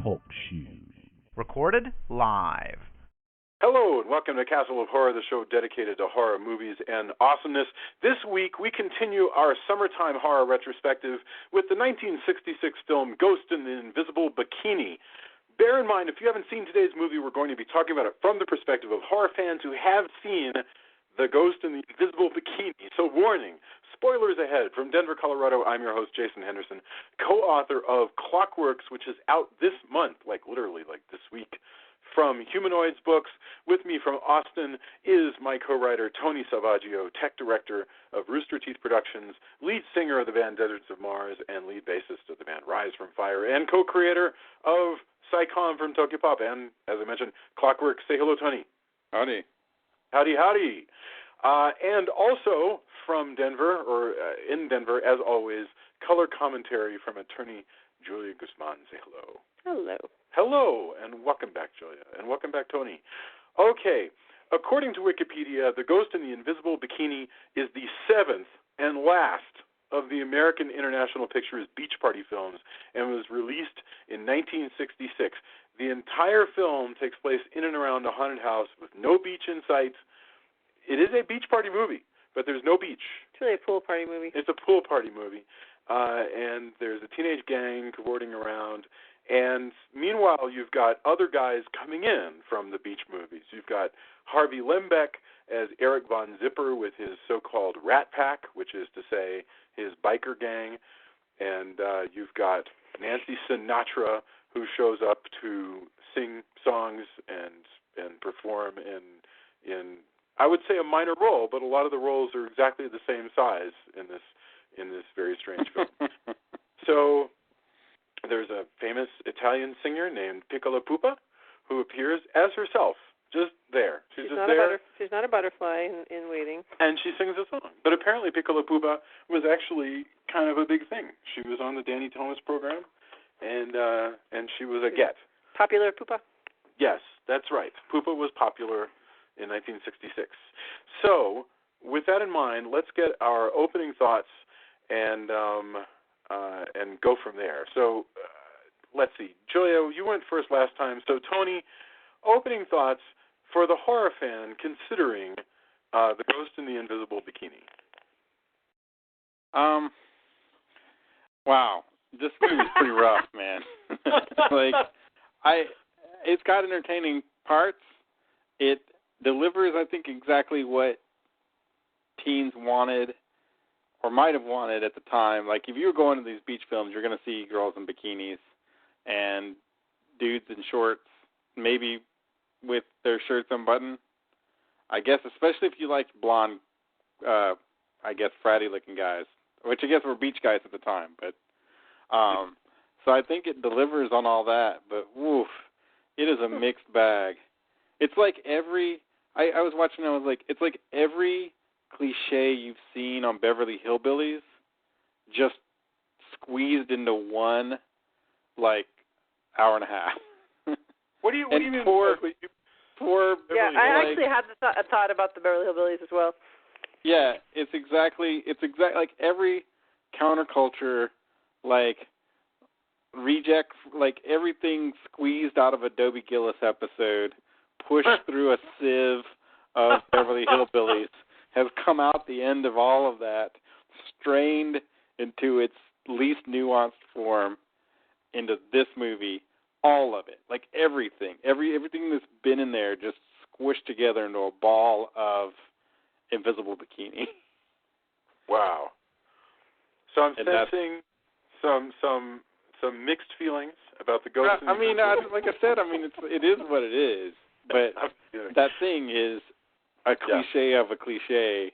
Talk Show. Recorded live. Hello, and welcome to Castle of Horror, the show dedicated to horror movies and awesomeness. This week, we continue our summertime horror retrospective with the 1966 film Ghost in the Invisible Bikini. Bear in mind, if you haven't seen today's movie, we're going to be talking about it from the perspective of horror fans who have seen The Ghost in the Invisible Bikini. So warning, spoilers ahead. From Denver, Colorado, I'm your host, Jason Henderson, co-author of Clockworks, which is out this month, literally this week, from Humanoids Books. With me from Austin is my co-writer, Tony Salvaggio, tech director of Rooster Teeth Productions, lead singer of the band Deserts of Mars, and lead bassist of the band Rise from Fire, and co-creator of Psycom from Tokyo Pop, and, as I mentioned, Clockworks. Say hello, Tony. Howdy. Howdy, howdy. And also from Denver, or in Denver, as always, color commentary from attorney Julia Guzman. Say hello. Hello. Hello, and welcome back, Julia, and welcome back, Tony. Okay, according to Wikipedia, The Ghost in the Invisible Bikini is the seventh and last of the American International Pictures Beach Party films and was released in 1966. The entire film takes place in and around a haunted house with no beach in sight. It is a beach party movie, but there's no beach. It's really a pool party movie. It's a pool party movie, and there's a teenage gang cavorting around. And meanwhile, you've got other guys coming in from the beach movies. You've got Harvey Lembeck as Eric Von Zipper with his so-called Rat Pack, which is to say his biker gang. And you've got Nancy Sinatra, who shows up to sing songs and perform in I would say a minor role, but a lot of the roles are exactly the same size in this very strange film. So there's a famous Italian singer named Piccola Pupa who appears as herself, just there. She's just there. She's not a butterfly in waiting. And she sings a song. But apparently Piccola Pupa was actually kind of a big thing. She was on the Danny Thomas program, and she was a get. Popular Pupa? Yes, that's right. Pupa was popular in 1966. So, with that in mind, let's get our opening thoughts and go from there. So, let's see. Julia, you went first last time. So, Tony, opening thoughts for the horror fan considering The Ghost in the Invisible Bikini. Wow. This movie's pretty rough, man. It's got entertaining parts. It delivers, I think, exactly what teens wanted or might have wanted at the time. Like, if you were going to these beach films, you're going to see girls in bikinis and dudes in shorts, maybe with their shirts unbuttoned. I guess, especially if you liked blonde, fratty-looking guys, which I guess were beach guys at the time. But so I think it delivers on all that. But, woof, it is a mixed bag. It's like I was watching, I was like, it's like every cliche you've seen on Beverly Hillbillies just squeezed into one, hour and a half. What do you mean? Poor yeah, I actually had a thought about the Beverly Hillbillies as well. Yeah, it's exactly like every counterculture, reject, everything squeezed out of a Dobie Gillis episode, pushed through a sieve of Beverly Hillbillies, has come out the end of all of that, strained into its least nuanced form into this movie, all of it, everything that's been in there just squished together into a ball of Invisible Bikini. Wow. So I'm sensing some mixed feelings about the Ghost. Like I said, it is what it is. But that thing is a cliche of a cliche,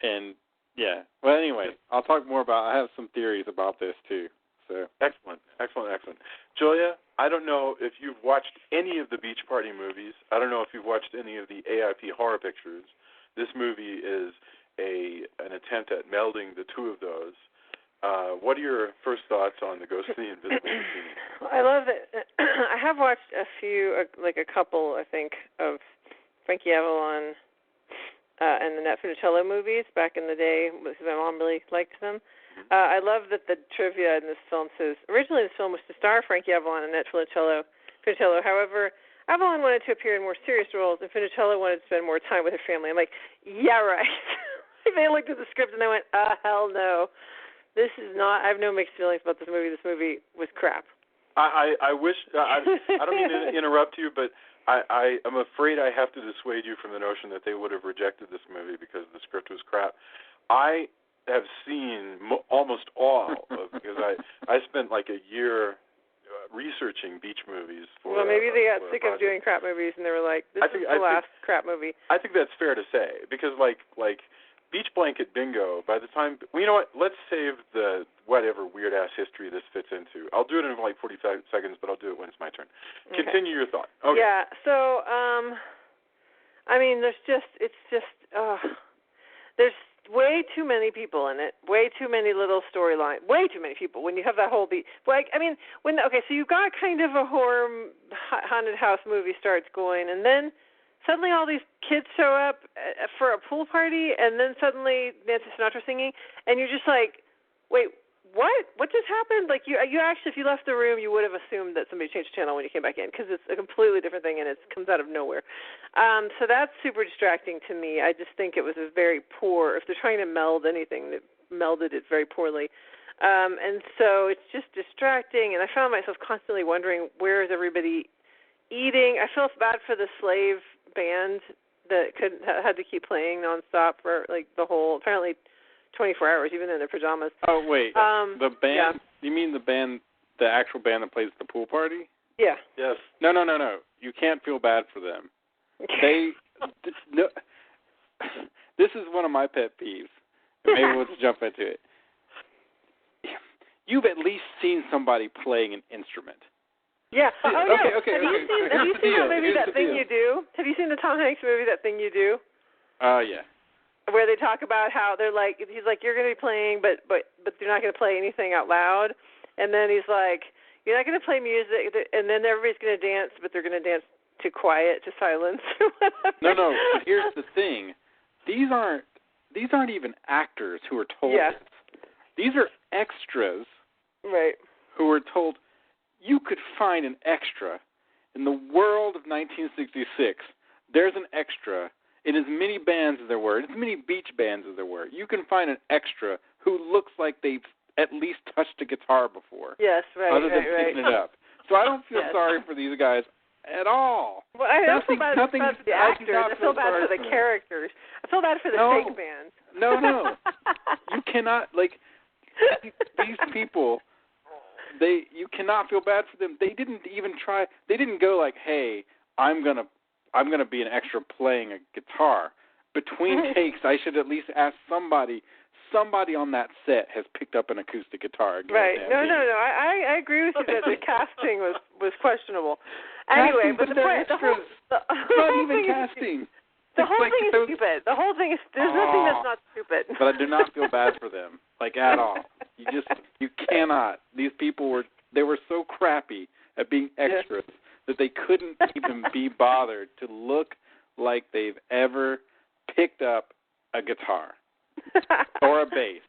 and yeah. Well, anyway, I'll talk more about. I have some theories about this too. So excellent. Julia, I don't know if you've watched any of the Beach Party movies. I don't know if you've watched any of the AIP horror pictures. This movie is an attempt at melding the two of those. What are your first thoughts on The Ghost in the Invisible Bikini? I love it. I have watched a few, a couple, I think, of Frankie Avalon and the Nat Funicello movies back in the day because my mom really liked them. I love that the trivia in this film says, originally this film was to star Frankie Avalon and Annette Funicello. However, Avalon wanted to appear in more serious roles, and Funicello wanted to spend more time with her family. I'm like, yeah, right. They looked at the script and they went, hell no. This is not, I have no mixed feelings about this movie. This movie was crap. I wish, I don't mean to interrupt you, but I'm afraid I have to dissuade you from the notion that they would have rejected this movie because the script was crap. I have seen almost all of, because I spent like a year researching beach movies for. Well, maybe they got sick of doing crap movies and they were like, "This is the last crap movie." I think that's fair to say, because like Beach Blanket Bingo. By the time, well, you know what? Let's save the whatever weird ass history this fits into. I'll do it in like 45 seconds, but I'll do it when it's my turn. Okay. Continue your thought. Okay. Yeah. So, I mean, there's way too many people in it, way too many little storylines, way too many people. When you have that whole beat, like, I mean, so you've got kind of a horror haunted house movie starts going, and then suddenly all these kids show up for a pool party, and then suddenly Nancy Sinatra singing, and you're just like, wait, what just happened? Like, you actually, if you left the room, you would have assumed that somebody changed the channel when you came back in, because it's a completely different thing and it comes out of nowhere. So that's super distracting to me. I just think it was a very poor, if they're trying to meld anything, they melded it very poorly. And so it's just distracting, and I found myself constantly wondering, where is everybody eating? I felt bad for the slave band that had to keep playing nonstop for like the whole, apparently 24 hours, even in their pajamas. Oh, wait. The band? Yeah. You mean the actual band that plays the pool party? Yeah. Yes. No. You can't feel bad for them. No, this is one of my pet peeves. Maybe we'll just jump into it. You've at least seen somebody playing an instrument. Yeah. Oh, yeah. Okay. Have you seen that movie, That Thing You Do? Have you seen the Tom Hanks movie, That Thing You Do? Yeah. Where they talk about how they're like, he's like, you're going to be playing, but you're not going to play anything out loud. And then he's like, you're not going to play music, and then everybody's going to dance, but they're going to dance to quiet, to silence. No. But here's the thing: these aren't even actors who are told this. These are extras, right? Who are told you could find an extra in the world of 1966. There's an extra. In as many bands as there were, as many beach bands as there were, you can find an extra who looks like they've at least touched a guitar before. Yes, right, other than picking it up. So I don't feel sorry for these guys at all. Well, I don't feel bad for the actors. I feel bad for the characters. I feel bad for the fake bands. No. You cannot, like, these people, you cannot feel bad for them. They didn't even try. They didn't go like, hey, I'm gonna be an extra playing a guitar. Between takes, I should at least ask somebody on that set has picked up an acoustic guitar. Right. No. I agree with you that the casting was questionable. Anyway, but not even casting. The whole thing is stupid. The whole thing is, there's nothing that's not stupid. But I do not feel bad for them, like, at all. You cannot. These people were so crappy at being extras that they couldn't even be bothered to look like they've ever picked up a guitar or a bass.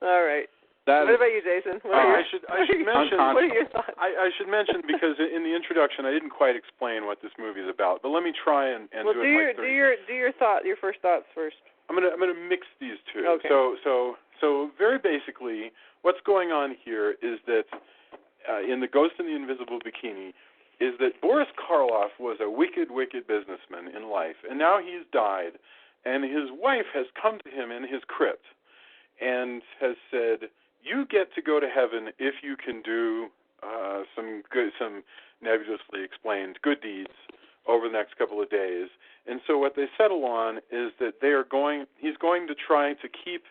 All right. What about you, Jason? I should mention. What are your thoughts? I should mention, because in the introduction I didn't quite explain what this movie is about. But let me try and do it. Do your first thoughts first. I'm gonna mix these two. Okay. So very basically, what's going on here is that in The Ghost in the Invisible Bikini, is that Boris Karloff was a wicked businessman in life, and now he's died, and his wife has come to him in his crypt and has said, you get to go to heaven if you can do some nebulously explained good deeds over the next couple of days. And so what they settle on is that he's going to try to keep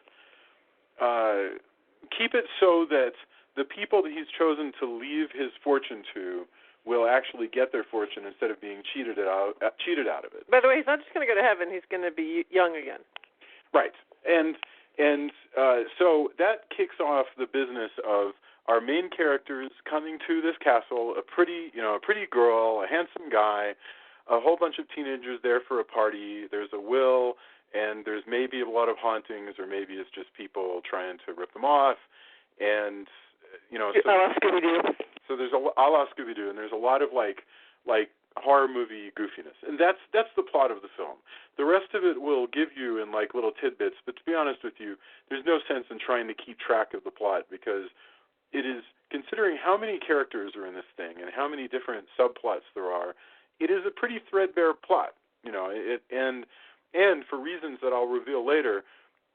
it so that the people that he's chosen to leave his fortune to will actually get their fortune instead of being cheated out of it. By the way, he's not just going to go to heaven; he's going to be young again. Right, and so that kicks off the business of our main characters coming to this castle. A pretty girl, a handsome guy, a whole bunch of teenagers there for a party. There's a will, and there's maybe a lot of hauntings, or maybe it's just people trying to rip them off. and a la Scooby-Doo. So there's a la Scooby-Doo, and there's a lot of like horror movie goofiness, and that's the plot of the film. The rest of it will give you in like little tidbits, but to be honest with you, there's no sense in trying to keep track of the plot because it is, considering how many characters are in this thing and how many different subplots there are, it is a pretty threadbare plot, and for reasons that I'll reveal later,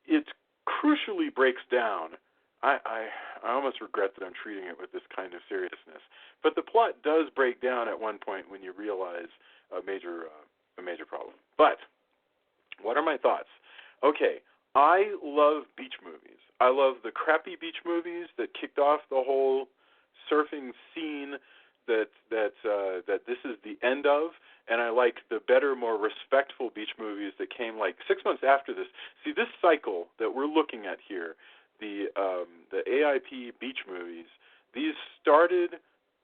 it crucially breaks down. I almost regret that I'm treating it with this kind of seriousness, but the plot does break down at one point when you realize a major problem. But what are my thoughts? Okay, I love beach movies. I love the crappy beach movies that kicked off the whole surfing scene that this is the end of, and I like the better, more respectful beach movies that came like 6 months after this. See, this cycle that we're looking at here, the AIP beach movies, these started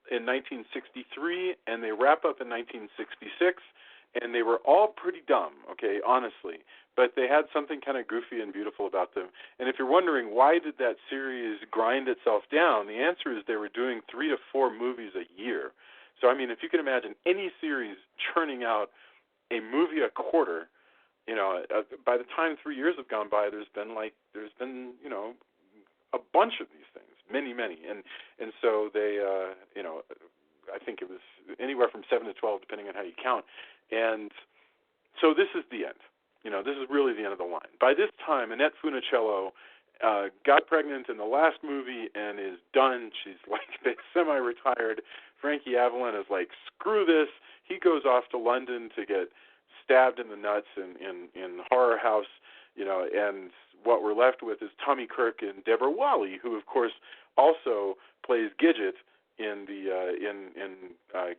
in 1963 and they wrap up in 1966, and they were all pretty dumb, okay, honestly, but they had something kind of goofy and beautiful about them. And if you're wondering why did that series grind itself down, the answer is they were doing 3 to 4 movies a year. So I mean, if you can imagine any series churning out a movie a quarter, by the time 3 years have gone by, there's been a bunch of these things, many, and so they, I think it was anywhere from 7 to 12, depending on how you count, and so this is the end. This is really the end of the line. By this time, Annette Funicello got pregnant in the last movie and is done. She's like semi-retired. Frankie Avalon is like, screw this. He goes off to London to get stabbed in the nuts in Horror House, and what we're left with is Tommy Kirk and Deborah Wally, who of course also plays Gidget in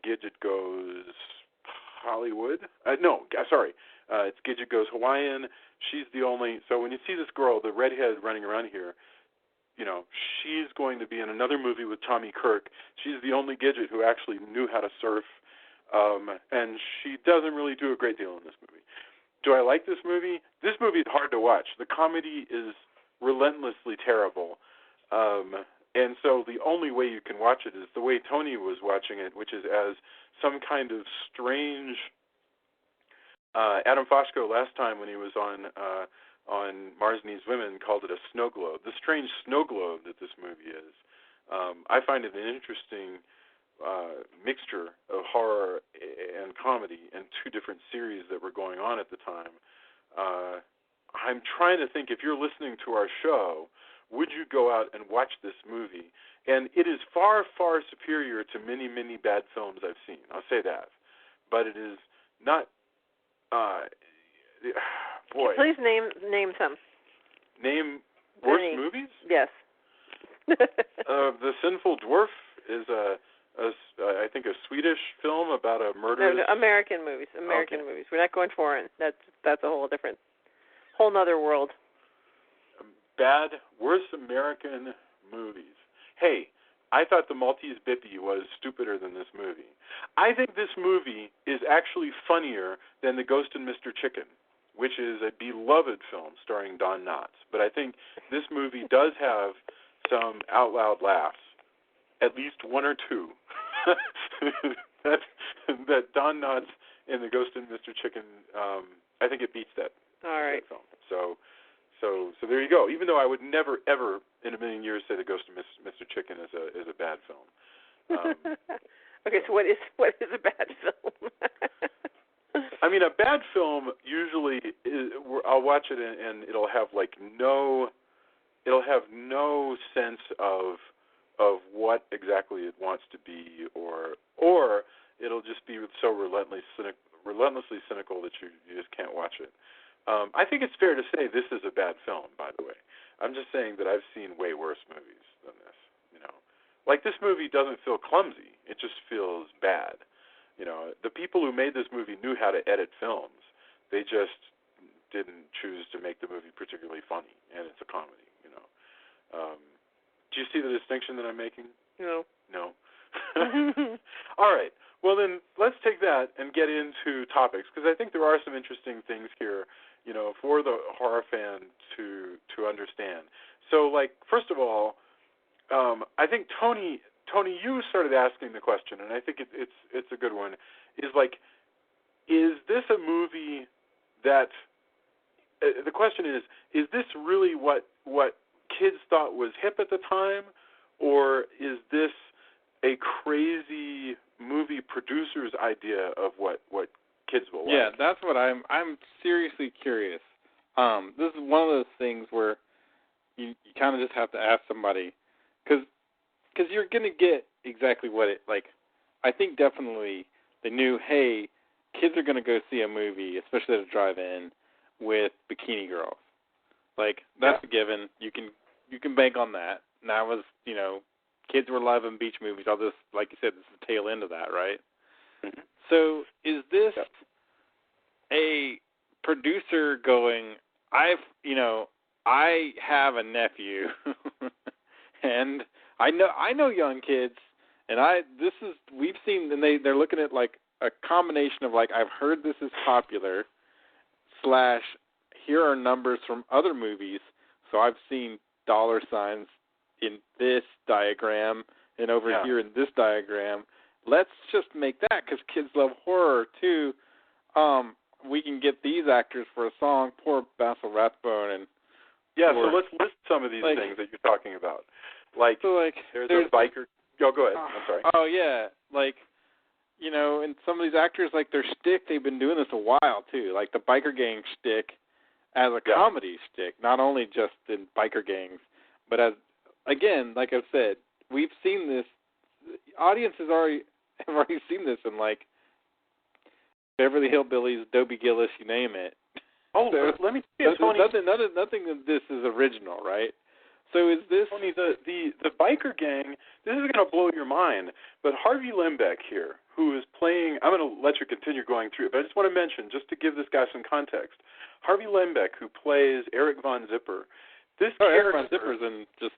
Gidget Goes Hollywood. It's Gidget Goes Hawaiian. She's the only. So when you see this girl, the redhead running around here, she's going to be in another movie with Tommy Kirk. She's the only Gidget who actually knew how to surf, and she doesn't really do a great deal in this movie. Do I like this movie? This movie is hard to watch. The comedy is relentlessly terrible, and so the only way you can watch it is the way Tony was watching it, which is as some kind of strange. Adam Foshko last time when he was on Mars Needs Women called it a snow globe. The strange snow globe that this movie is. I find it an interesting mixture of horror and comedy and 2 different series that were going on at the time. I'm trying to think, if you're listening to our show, would you go out and watch this movie? And it is far, far superior to many, many bad films I've seen. I'll say that. But it is not... boy. Please name some. Name worst movies? Yes. The Sinful Dwarf is I think a Swedish film about a murder. No, American movies. Movies. We're not going foreign. That's a whole nother world. Worst American movies. Hey, I thought The Maltese Bippy was stupider than this movie. I think this movie is actually funnier than The Ghost and Mr. Chicken, which is a beloved film starring Don Knotts. But I think this movie does have some out loud laughs, at least 1 or 2. that Don Knotts in The Ghost and Mr. Chicken, I think it beats that, all right. that film. So there you go. Even though I would never, ever in a million years say The Ghost of Mr. Chicken is a bad film. Okay, so what is a bad film? I mean, a bad film usually is, I'll watch it and it'll have no sense of what exactly it wants to be, or it'll just be so relentlessly cynical that you just can't watch it. I think it's fair to say this is a bad film, by the way. I'm just saying that I've seen way worse movies than this, Like, this movie doesn't feel clumsy. It just feels bad. The people who made this movie knew how to edit films. They just didn't choose to make the movie particularly funny, and it's a comedy, Do you see the distinction that I'm making? No. No. All right. Well, then let's take that and get into topics, because I think there are some interesting things here, for the horror fan to understand. So, like, first of all, I think Tony, you started asking the question, and I think it's a good one. Is this a movie that? The question is this really what kids thought was hip at the time, or is this a crazy movie producer's idea of what kids will like? Yeah, that's what I'm seriously curious. This is one of those things where you kind of just have to ask somebody, because you're going to get exactly what it, like, I think definitely they knew, hey, kids are going to go see a movie, especially at a drive-in, with bikini girls. Like, that's a given. You can bank on that. And that was, kids were loving beach movies. All this, like you said, this is the tail end of that, right? Mm-hmm. So is this a producer going, I have a nephew, and I know young kids, and we've seen, and they're looking at like a combination of like, I've heard this is popular, / here are numbers from other movies, so I've seen dollar signs in this diagram and over here in this diagram. Let's just make that, because kids love horror too. We can get these actors for a song. Poor Basil Rathbone and so let's list some of these things that you're talking about. There's a biker. Go ahead. I'm sorry. Oh yeah, and some of these actors, like their shtick, they've been doing this a while too. Like the biker gang shtick as a comedy shtick, not only just in biker gangs, but as, again, like I've said, we've seen this. Audiences have already seen this in like Beverly Hillbillies, Dobie Gillis, you name it. Oh, so, let me see if Tony. Nothing of this is original, right? So is this Tony, the biker gang? This is going to blow your mind. But Harvey Lembeck here, who is playing, I'm going to let you continue going through it, but I just want to mention, just to give this guy some context, Harvey Lembeck, who plays Eric Von Zipper. Eric Von Zipper's in just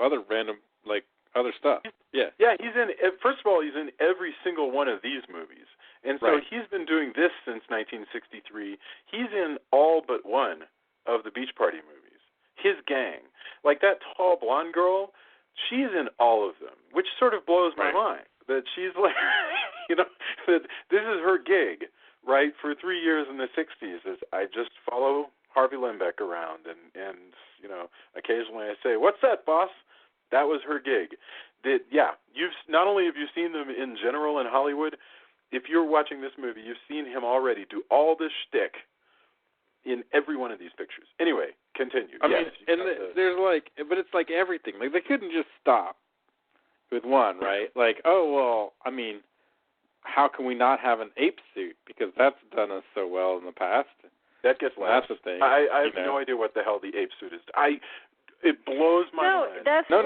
other random, like, other stuff. Yeah, he's in. First of all, he's in every single one of these movies, and so he's been doing this since 1963. He's in all but one of the Beach Party movies. His gang, like that tall blonde girl, she's in all of them, which sort of blows my mind. That she's like, that this is her gig, right? For 3 years in the 60s, is I just follow Harvey Lembeck around, and occasionally I say, "What's that, boss?" That was her gig. You've not only have you seen them in general in Hollywood, if you're watching this movie, you've seen him already do all this shtick in every one of these pictures. Anyway, continue. I mean, there's but it's like everything. Like, they couldn't just stop with one, right? Like, how can we not have an Ape Suit? Because that's done us so well in the past. That gets lost. That's the thing. I have no idea what the hell the Ape Suit is. It blows my mind. That's the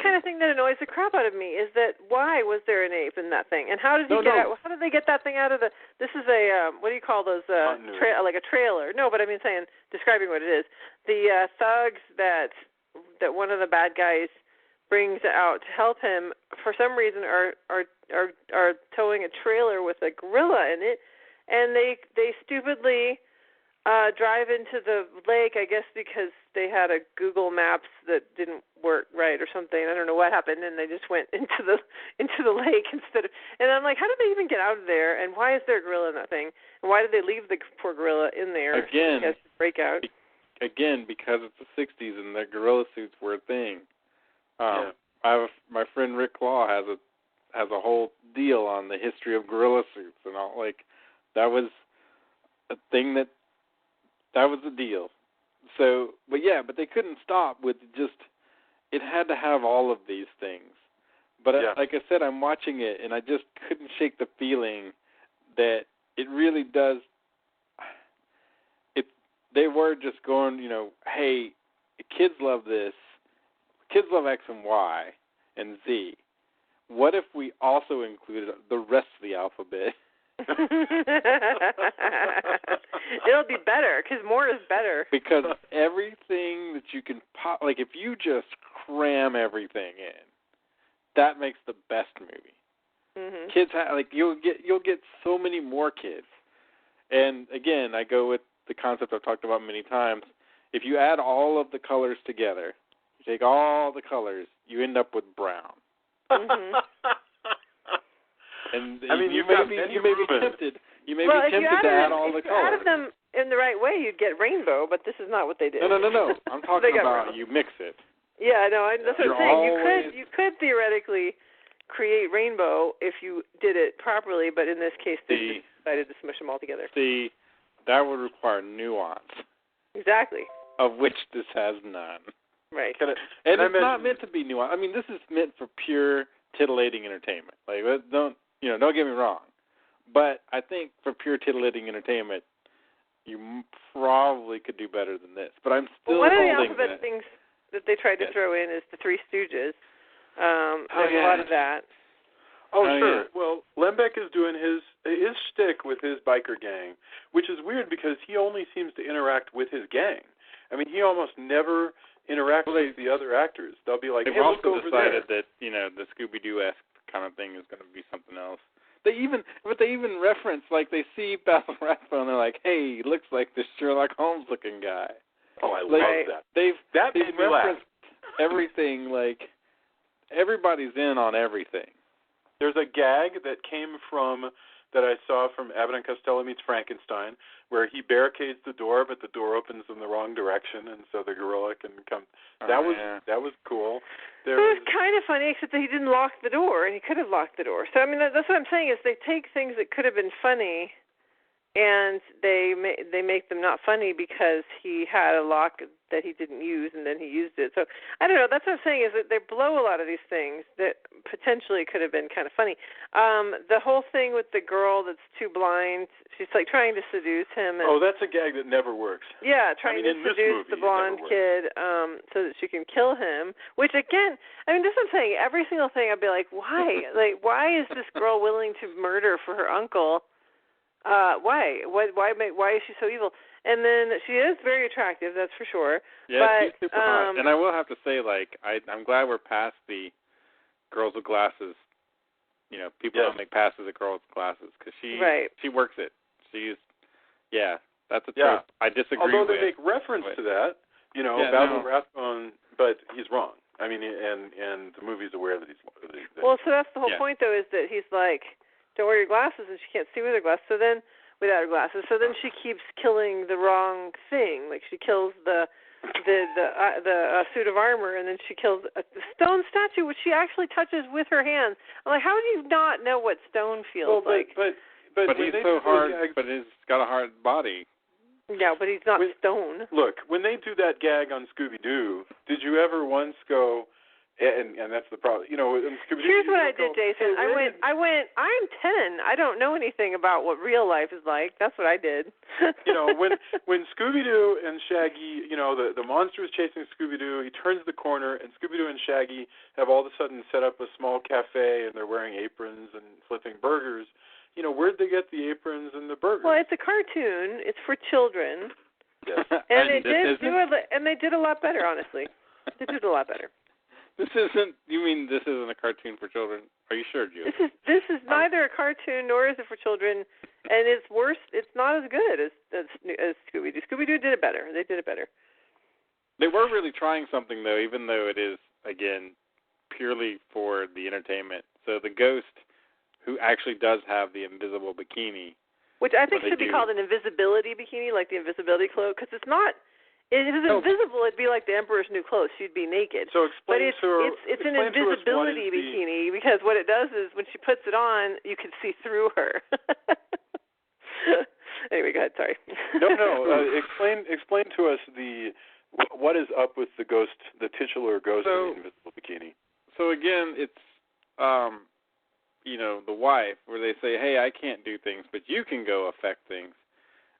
kind of thing that annoys the crap out of me. Is that why was there an ape in that thing, and how did he get out? How did they get that thing out of the? This is a what do you call those? Like a trailer? No, but I mean describing what it is. The thugs that one of the bad guys brings out to help him for some reason are towing a trailer with a gorilla in it, and they stupidly drive into the lake, I guess because they had a Google Maps that didn't work right or something. I don't know what happened, and they just went into the lake instead of. And I'm like, how did they even get out of there? And why is there a gorilla in that thing? And why did they leave the poor gorilla in there? Again, to break out. Again, because it's the '60s and the gorilla suits were a thing. My friend Rick Claw has a whole deal on the history of gorilla suits and all. Like, that was a thing that was the deal. So, but they couldn't stop with just, it had to have all of these things. But like I said, I'm watching it, and I just couldn't shake the feeling that it really does, they were just going, hey, kids love this, kids love X and Y and Z. What if we also included the rest of the alphabet? It'll be better because more is better. Because everything that you can like if you just cram everything in, that makes the best movie. Mm-hmm. Kids you'll get so many more kids. And again, I go with the concept I've talked about many times. If you add all of the colors together, You take all the colors, you end up with brown. Mm-hmm. And I mean, you may be tempted. You may be tempted to add all the colors. If you added them in the right way, you'd get rainbow, but this is not what they did. No. I'm talking about you mix it. Yeah, no, that's what I'm saying. You could theoretically create rainbow if you did it properly, but in this case, they decided to smush them all together. See, that would require nuance. Exactly. Of which this has none. Right. And it's not meant to be nuanced. I mean, this is meant for pure titillating entertainment. Like, don't get me wrong. But I think for pure titillating entertainment, you probably could do better than this. But I'm still one holding of the alphabet things that they tried to throw in is the Three Stooges. There's a lot of that. Oh, sure. Yeah. Well, Lembeck is doing his shtick with his biker gang, which is weird because he only seems to interact with his gang. I mean, he almost never interacts with the other actors. They'll be like, they've hey, look also over decided there. that, the Scooby-Doo-esque kind of thing is going to be something else. They even reference, like, they see Basil Rathbone and they're like, hey, he looks like this Sherlock Holmes-looking guy. Oh, I love that. They've made me laugh. referenced everything, like, everybody's in on everything. There's a gag that I saw from Abbott and Costello Meets Frankenstein, where he barricades the door, but the door opens in the wrong direction, and so the gorilla can come. That was cool. It was kind of funny, except that he didn't lock the door, and he could have locked the door. So I mean, that's what I'm saying is they take things that could have been funny, and they make them not funny because he had a lock that he didn't use, and then he used it. So I don't know. That's what I'm saying is that they blow a lot of these things that potentially could have been kind of funny. The whole thing with the girl that's too blind, she's like trying to seduce him. And, that's a gag that never works. Yeah, trying to seduce the blonde kid so that she can kill him. Which again, I mean, this is what I'm saying. Every single thing, I'd be like, why? Like, why is this girl willing to murder for her uncle? Why? Why is she so evil? And then she is very attractive, that's for sure. Yeah, but, she's super hot. And I will have to say, like, I'm glad we're past the girls with glasses. People don't make passes at girls with glasses because she works it. That's a trope. I disagree. Although they make reference to that, Basil Rathbone, but he's wrong. I mean, and the movie's aware that he's. Well, so that's the whole point, though, is that he's like, don't wear your glasses, and she can't see with her glasses. So then, without her glasses, she keeps killing the wrong thing. Like she kills the suit of armor, and then she kills a stone statue, which she actually touches with her hands. I'm like, how do you not know what stone feels like? But he's so hard. But he's got a hard body. Yeah, but he's not stone. Look, when they do that gag on Scooby-Doo, did you ever once go? And that's the problem. Here's what I did, Jason. I went, I'm 10. I don't know anything about what real life is like. That's what I did. When Scooby-Doo and Shaggy, the monster is chasing Scooby-Doo, he turns the corner, and Scooby-Doo and Shaggy have all of a sudden set up a small cafe, and they're wearing aprons and flipping burgers. Where'd they get the aprons and the burgers? Well, it's a cartoon. It's for children. Yes. And they did a lot better, honestly. They did a lot better. You mean this isn't a cartoon for children? Are you sure, Julie? This is neither a cartoon nor is it for children, and it's worse. It's not as good as Scooby-Doo. Scooby-Doo did it better. They did it better. They were really trying something, though, even though it is, again, purely for the entertainment. So the ghost, who actually does have the invisible bikini. Which I think should be called an invisibility bikini, like the invisibility cloak, because it's not. If it was invisible, it'd be like the Emperor's New Clothes. She'd be naked. So explain to her. It's an invisibility bikini because what it does is when she puts it on, you can see through her. Anyway, go ahead. Sorry. No. Explain to us what is up with the ghost, the titular ghost in the invisible bikini. So again, it's the wife where they say, "Hey, I can't do things, but you can go affect things."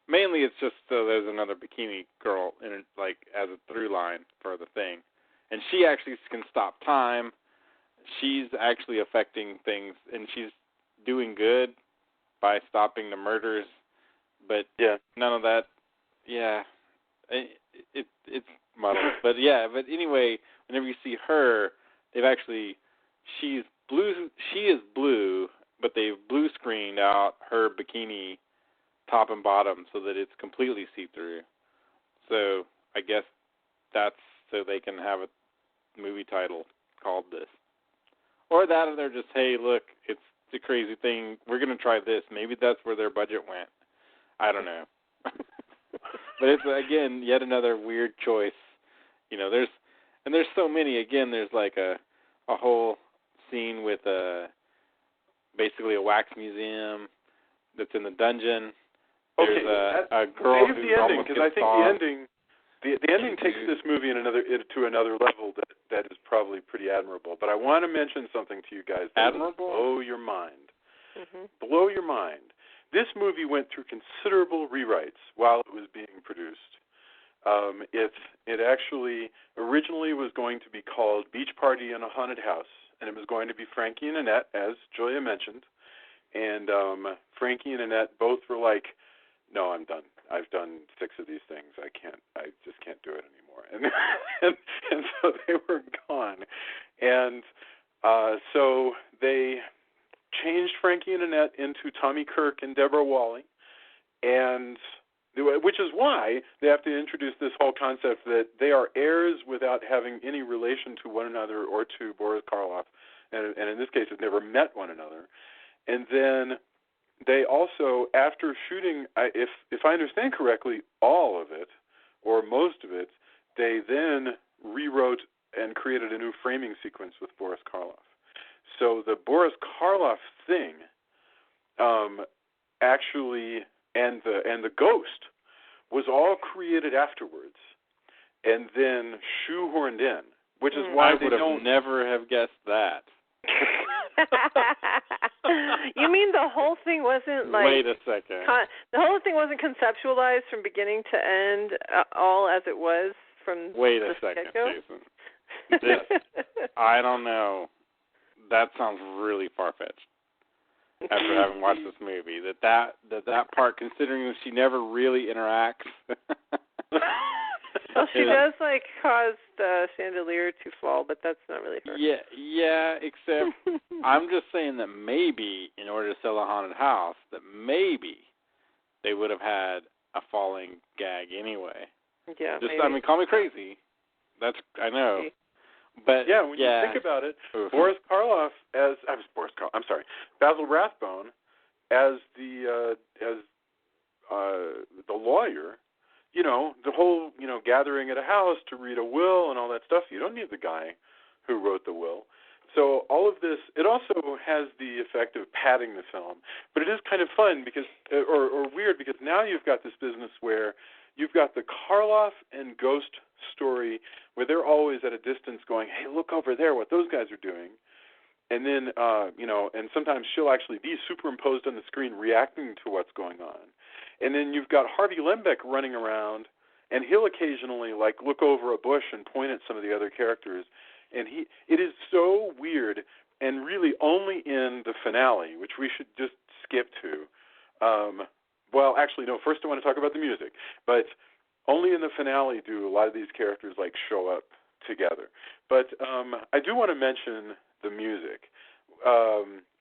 Mainly, it's just so there's another bikini girl in it, like as a through line for the thing, and she actually can stop time. She's actually affecting things, and she's doing good by stopping the murders. But none of that. Yeah, it's muddled. But anyway, whenever you see her, she is blue, but they've blue screened out her bikini top and bottom so that it's completely see-through. So I guess that's so they can have movie title called this. Or that, or they're just, hey, look, it's a crazy thing. We're going to try this. Maybe that's where their budget went. I don't know. But it's, again, yet another weird choice. You know, there's so many. Again, there's like a whole scene with basically a wax museum that's in the dungeon. There's a girl who almost gets because I think off. the ending takes this movie to another level that is probably pretty admirable. But I want to mention something to you guys that Admirable? will blow your mind. Mm-hmm. Blow your mind. This movie went through considerable rewrites while it was being produced. It actually originally was going to be called Beach Party in a Haunted House, and it was going to be Frankie and Annette, as Julia mentioned. And Frankie and Annette both were like, no, I'm done. I've done 6 of these things. I just can't do it anymore. And so they were gone. And so they changed Frankie and Annette into Tommy Kirk and Deborah Wally, and which is why they have to introduce this whole concept that they are heirs without having any relation to one another or to Boris Karloff, and in this case, have never met one another. And then they also, after shooting, if I understand correctly, all of it, or most of it, they then rewrote and created a new framing sequence with Boris Karloff. So the Boris Karloff thing actually, and the ghost, was all created afterwards and then shoehorned in, which is why they don't never have guessed that. You mean the whole thing wasn't like... Wait a second. The whole thing wasn't conceptualized from beginning to end, all as it was from Wait a second, Jason. I don't know. That sounds really far-fetched. After having watched this movie, that part, considering that she never really interacts. Well, she does cause the chandelier to fall, but that's not really her. Yeah. Except I'm just saying that maybe in order to sell a haunted house, that maybe they would have had a falling gag anyway. Yeah. Just, maybe. I mean, call me crazy. I know. Maybe. But when you think about it, Boris Karloff Basil Rathbone as the lawyer, you know, the whole, you know, gathering at a house to read a will and all that stuff. You don't need the guy who wrote the will. So all of this, it also has the effect of padding the film, but it is kind of fun because, or weird, because now you've got this business where you've got the Karloff and Ghost story where they're always at a distance going, hey, look over there, what those guys are doing. And then, you know, and sometimes she'll actually be superimposed on the screen reacting to what's going on. And then you've got Harvey Lembeck running around, and he'll occasionally, look over a bush and point at some of the other characters. And it is so weird, and really only in the finale, which we should just skip to. Well, actually, no, first I want to talk about the music. But only in the finale do a lot of these characters, show up together. But I do want to mention the music,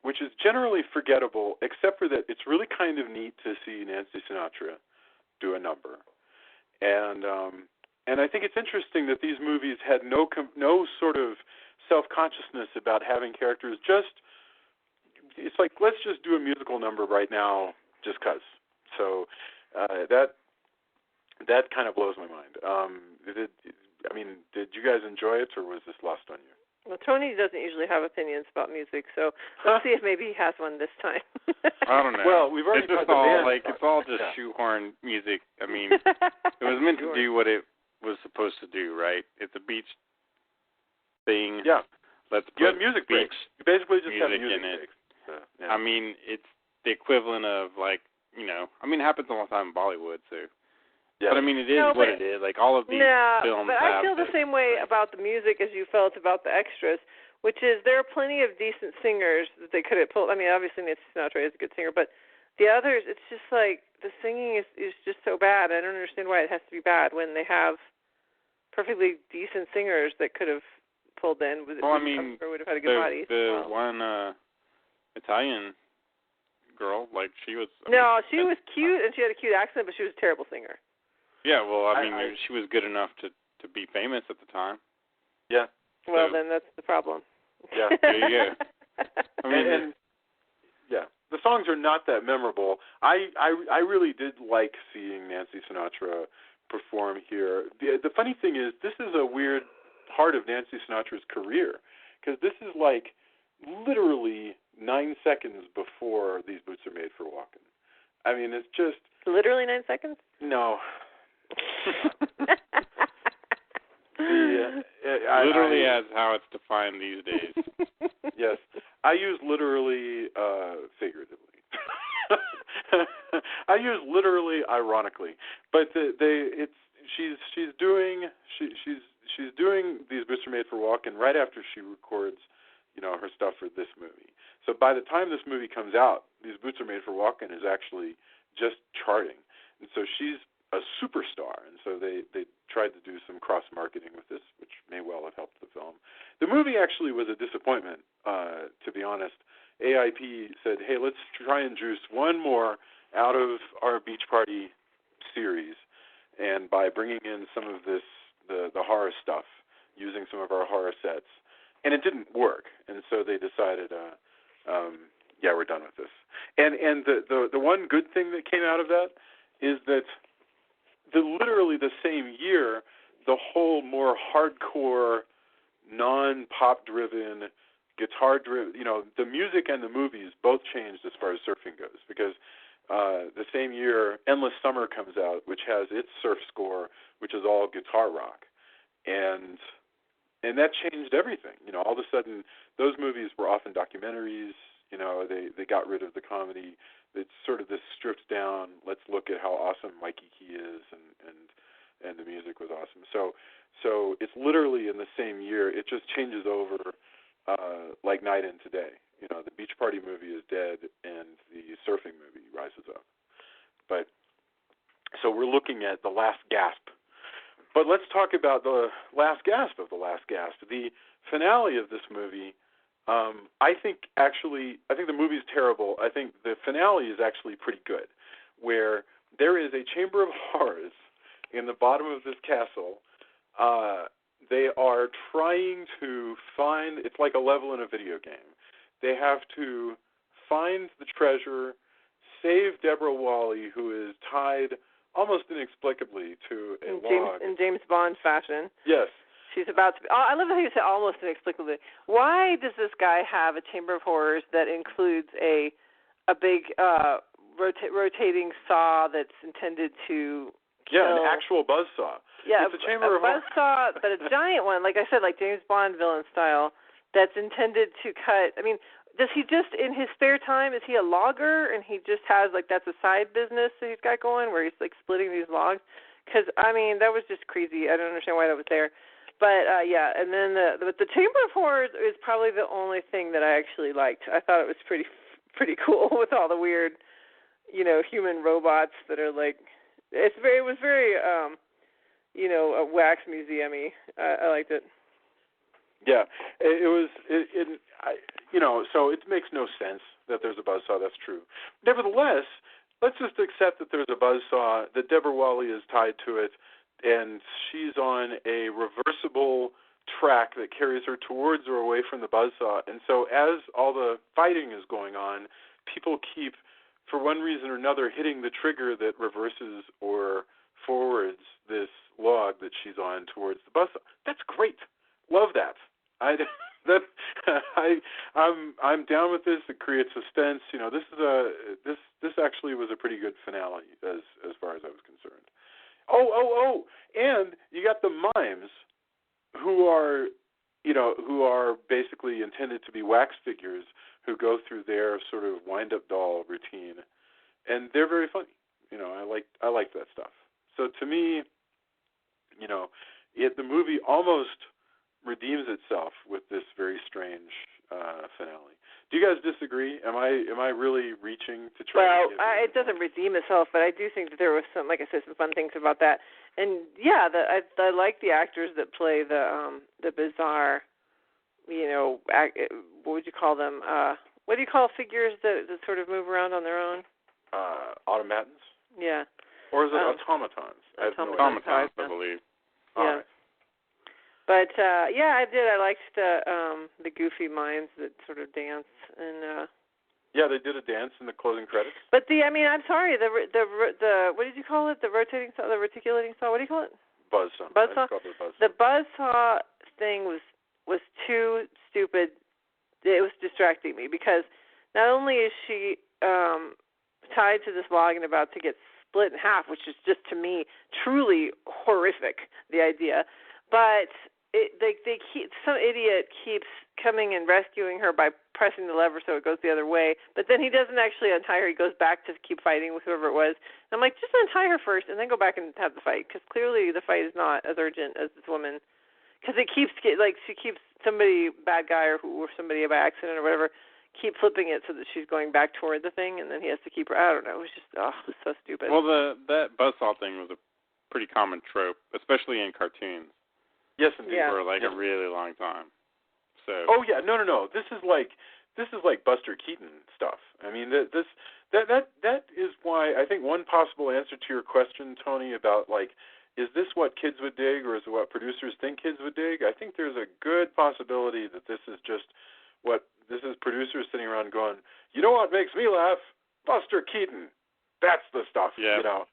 which is generally forgettable, except for that it's really kind of neat to see Nancy Sinatra do a number. And I think it's interesting that these movies had no sort of self-consciousness about having characters it's like, let's just do a musical number right now just 'cause. So that kind of blows my mind. Did you guys enjoy it, or was this lost on you? Well, Tony doesn't usually have opinions about music, so let's see if maybe he has one this time. I don't know. Well, we've already it's all just shoehorn music. I mean, it was meant to do what it was supposed to do, right? It's a beach thing. Yeah. You have music breaks. You basically just have music in it. breaks. Yeah. I mean, it's the equivalent of it happens all the time in Bollywood, so. Yeah. But I mean, it is what it is. All of these films. But I feel the same way about the music as you felt about the extras, which is there are plenty of decent singers that they could have pulled. I mean, obviously Nancy Sinatra is a good singer, but the others, it's just the singing is just so bad. I don't understand why it has to be bad when they have perfectly decent singers that could have pulled in. Would have had a good body. The one Italian girl, she was. She was cute and she had a cute accent, but she was a terrible singer. Yeah, well, I mean, she was good enough to be famous at the time. Yeah. Well, So, then that's the problem. Yeah. There you go. I mean, and yeah, the songs are not that memorable. I really did like seeing Nancy Sinatra perform here. The funny thing is, this is a weird part of Nancy Sinatra's career, because this is like literally 9 seconds before These Boots Are Made for Walking. I mean, it's just... Literally 9 seconds? No. literally as how it's defined these days. Yes. I use literally figuratively. I use literally ironically. But she's doing These Boots Are Made for Walking right after she records, her stuff for this movie. So by the time this movie comes out, These Boots Are Made for Walking is actually just charting. And so she's a superstar, and so they tried to do some cross-marketing with this, which may well have helped the film. The movie actually was a disappointment, to be honest. AIP said, hey, let's try and juice one more out of our Beach Party series, and by bringing in some of this, the horror stuff, using some of our horror sets, and it didn't work, and so they decided, yeah, we're done with this. And the one good thing that came out of that is that literally the same year, the whole more hardcore, non-pop-driven, guitar-driven, the music and the movies both changed as far as surfing goes, because the same year, Endless Summer comes out, which has its surf score, which is all guitar rock, and that changed everything. All of a sudden, those movies were often documentaries. They got rid of the comedy. It's sort of this stripped down, let's look at how awesome Mikey Key is, and the music was awesome. So it's literally in the same year. It just changes over like night and day. The Beach Party movie is dead, and the surfing movie rises up. But so we're looking at the last gasp. But let's talk about the last gasp of the last gasp. The finale of this movie. I think the movie's terrible. I think the finale is actually pretty good, where there is a chamber of horrors in the bottom of this castle. They are trying to find, it's like a level in a video game. They have to find the treasure, save Deborah Wally, who is tied almost inexplicably to a log. In James Bond fashion. Yes. She's about to be... I love how you say almost inexplicably. Why does this guy have a chamber of horrors that includes a big rotating saw that's intended to kill... Yeah, an actual buzzsaw. Yeah, it's a chamber of horrors. Buzzsaw, but a giant one, like I said, like James Bond villain style, that's intended to cut... I mean, does he just, in his spare time, is he a logger, and he just has, that's a side business that he's got going, where he's, splitting these logs? Because, that was just crazy. I don't understand why that was there. But, yeah, and then the Chamber of Horrors is probably the only thing that I actually liked. I thought it was pretty cool with all the weird, human robots that are it was very, a wax museum-y. I liked it. Yeah, it was, so it makes no sense that there's a buzzsaw, that's true. Nevertheless, let's just accept that there's a buzzsaw, that Deborah Wally is tied to it, and she's on a reversible track that carries her towards or away from the buzzsaw. And so as all the fighting is going on, people keep, for one reason or another, hitting the trigger that reverses or forwards this log that she's on towards the buzzsaw. That's great. Love that. I'm down with this. It creates suspense. This actually was a pretty good finale as far as I was concerned. Oh, and you got the mimes who are basically intended to be wax figures who go through their sort of wind-up doll routine, and they're very funny. I like that stuff. So to me, the movie almost redeems itself with this very strange finale. Do you guys disagree? Am I really reaching to try? Well, it doesn't redeem itself, but I do think that there was some, like I said, some fun things about that. And yeah, I like the actors that play the bizarre, what would you call them? What do you call figures that sort of move around on their own? Automatons. Yeah. Or is it automatons? Automatons, I believe. All yeah. right. But yeah, I did. I liked the goofy mimes that sort of dance and. Yeah, they did a dance in the closing credits. But I'm sorry, the what did you call it? The rotating saw, the reticulating saw. What do you call it? Buzzsaw. Buzzsaw. The Buzzsaw thing was too stupid. It was distracting me because not only is she tied to this log and about to get split in half, which is just to me truly horrific, the idea, but some idiot keeps coming and rescuing her by pressing the lever so it goes the other way, but then he doesn't actually untie her. He goes back to keep fighting with whoever it was. And I'm like, just untie her first and then go back and have the fight, because clearly the fight is not as urgent as this woman, because it keeps she keeps somebody, bad guy or somebody by accident or whatever, keep flipping it so that she's going back toward the thing, and then he has to keep her. I don't know. It was just it was so stupid. Well, that Buzzsaw thing was a pretty common trope, especially in cartoons. Yes, indeed. For a really long time. So. Oh yeah, no. This is like Buster Keaton stuff. I mean, that is why I think one possible answer to your question, Tony, about is this what kids would dig, or is it what producers think kids would dig? I think there's a good possibility that this is producers sitting around going, you know what makes me laugh? Buster Keaton. That's the stuff. Yeah. You know.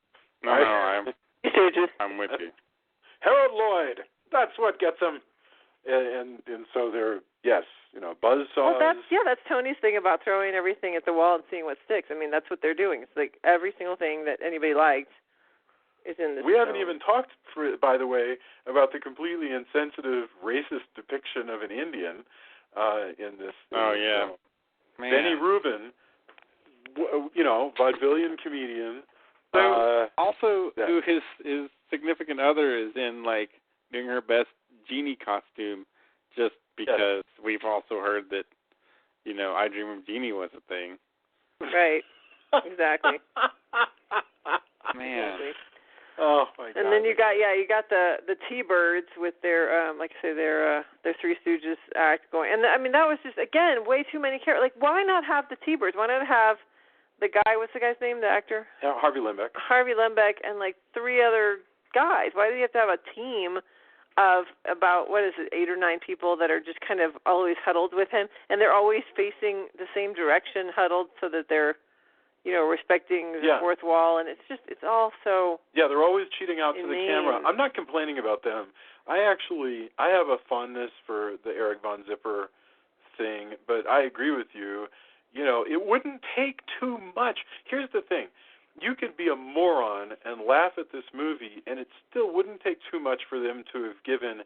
No, I'm with you. Harold Lloyd. That's what gets them. And so they're, yes, Buzzsaws. Well, that's Tony's thing about throwing everything at the wall and seeing what sticks. I mean, that's what they're doing. It's like every single thing that anybody liked is in this. We haven't even talked, by the way, about the completely insensitive, racist depiction of an Indian in this. Oh yeah, Man. Benny Rubin, vaudevillian comedian. So also, who his significant other is in doing her best genie costume, just because we've also heard that, I Dream of Jeannie was a thing. Right. Exactly. Man. Exactly. Oh my God. And then you got the Tbirds with their like I say their Three Stooges act going, and I mean that was just again way too many characters. Why not have the Tbirds? Why not have the guy? What's the guy's name? The actor? Harvey Lembeck. Harvey Lembeck and 3 other guys. Why do you have to have a team of about 8 or 9 people that are just kind of always huddled with him, and they're always facing the same direction, huddled, so that they're respecting the fourth wall, and it's all so they're always cheating out inane. To the camera. I'm not complaining about them. I have a fondness for the Eric Von Zipper thing, but I agree with you. It wouldn't take too much. Here's the thing. You could be a moron and laugh at this movie, and it still wouldn't take too much for them to have given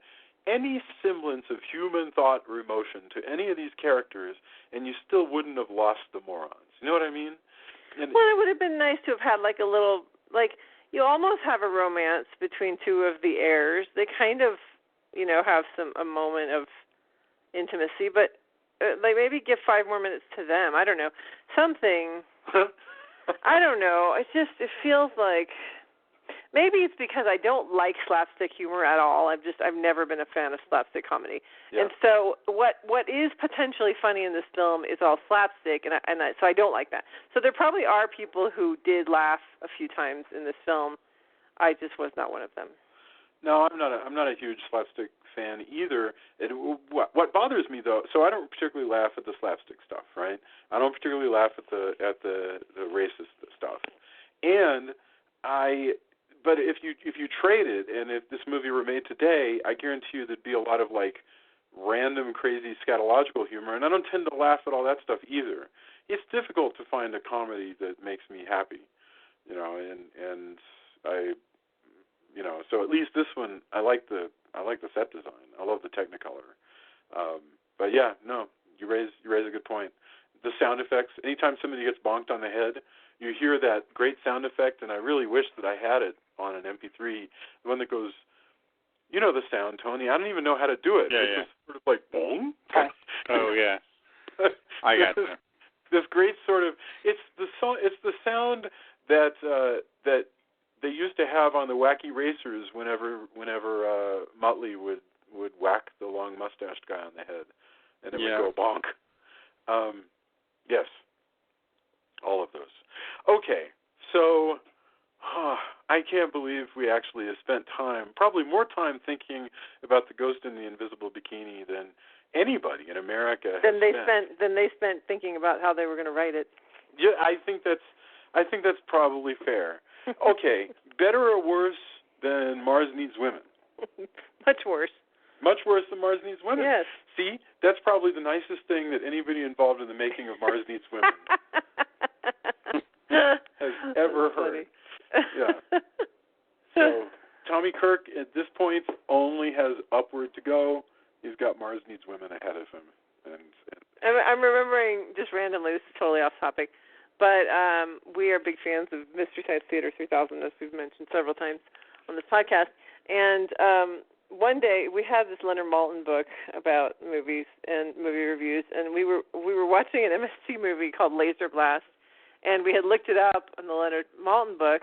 any semblance of human thought or emotion to any of these characters, and you still wouldn't have lost the morons. You know what I mean? Well, it would have been nice to have had a little, you almost have a romance between 2 of the heirs. They kind of, have a moment of intimacy, but maybe give 5 more minutes to them. I don't know. Something. I don't know. It feels like maybe it's because I don't like slapstick humor at all. I've never been a fan of slapstick comedy. Yeah. And so what is potentially funny in this film is all slapstick, and so I don't like that. So there probably are people who did laugh a few times in this film. I just was not one of them. No, I'm not a huge slapstick fan either. What bothers me though, so I don't particularly laugh at the slapstick stuff, right? I don't particularly laugh at the racist stuff, but if you trade it, and if this movie were made today, I guarantee you there'd be a lot of random crazy scatological humor, and I don't tend to laugh at all that stuff either. It's difficult to find a comedy that makes me happy, and I. So at least this one, I like the set design. I love the Technicolor. But yeah, no, you raise a good point. The sound effects. Anytime somebody gets bonked on the head, you hear that great sound effect, and I really wish that I had it on an MP3. The one that goes, the sound, Tony. I don't even know how to do it. Yeah, it's just sort of boom. Oh yeah, I got you. This great sort of it's the sound that they used to have on the Wacky Racers whenever Muttley would whack the long mustached guy on the head, and it would go bonk. Yes, all of those. Okay, so I can't believe we actually have spent time, probably more time thinking about the Ghost in the Invisible Bikini than anybody in America has spent. Then they spent thinking about how they were going to write it. Yeah, I think that's probably fair. Okay, better or worse than Mars Needs Women? Much worse. Much worse than Mars Needs Women. Yes. See, that's probably the nicest thing that anybody involved in the making of Mars Needs Women has ever heard. Yeah. So Tommy Kirk at this point only has upward to go. He's got Mars Needs Women ahead of him. And I'm remembering, just randomly, this is totally off topic, but we are big fans of Mystery Science Theater 3000, as we've mentioned several times on this podcast. And one day we had this Leonard Maltin book about movies and movie reviews, and we were watching an MST movie called Laser Blast, and we had looked it up on the Leonard Maltin book,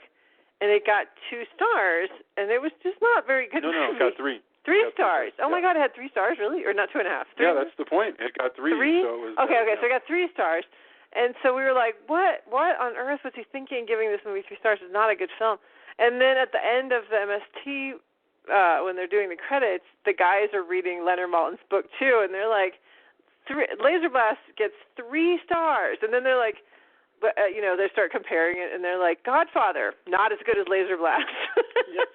and it got 2 stars, and it was just not very good. No, it got 3. 3 stars. Oh, my God, it had 3 stars, really? Or not 2.5? 3? Yeah, that's the point. It got 3. 3? So it was, okay, so it got 3 stars. And so we were like, what on earth was he thinking giving this movie 3 stars? It's not a good film. And then at the end of the MST, when they're doing the credits, the guys are reading Leonard Maltin's book, too, and they're like, Laser Blast gets 3 stars. And then they're like, they start comparing it, and they're like, Godfather, not as good as Laser Blast. Yes.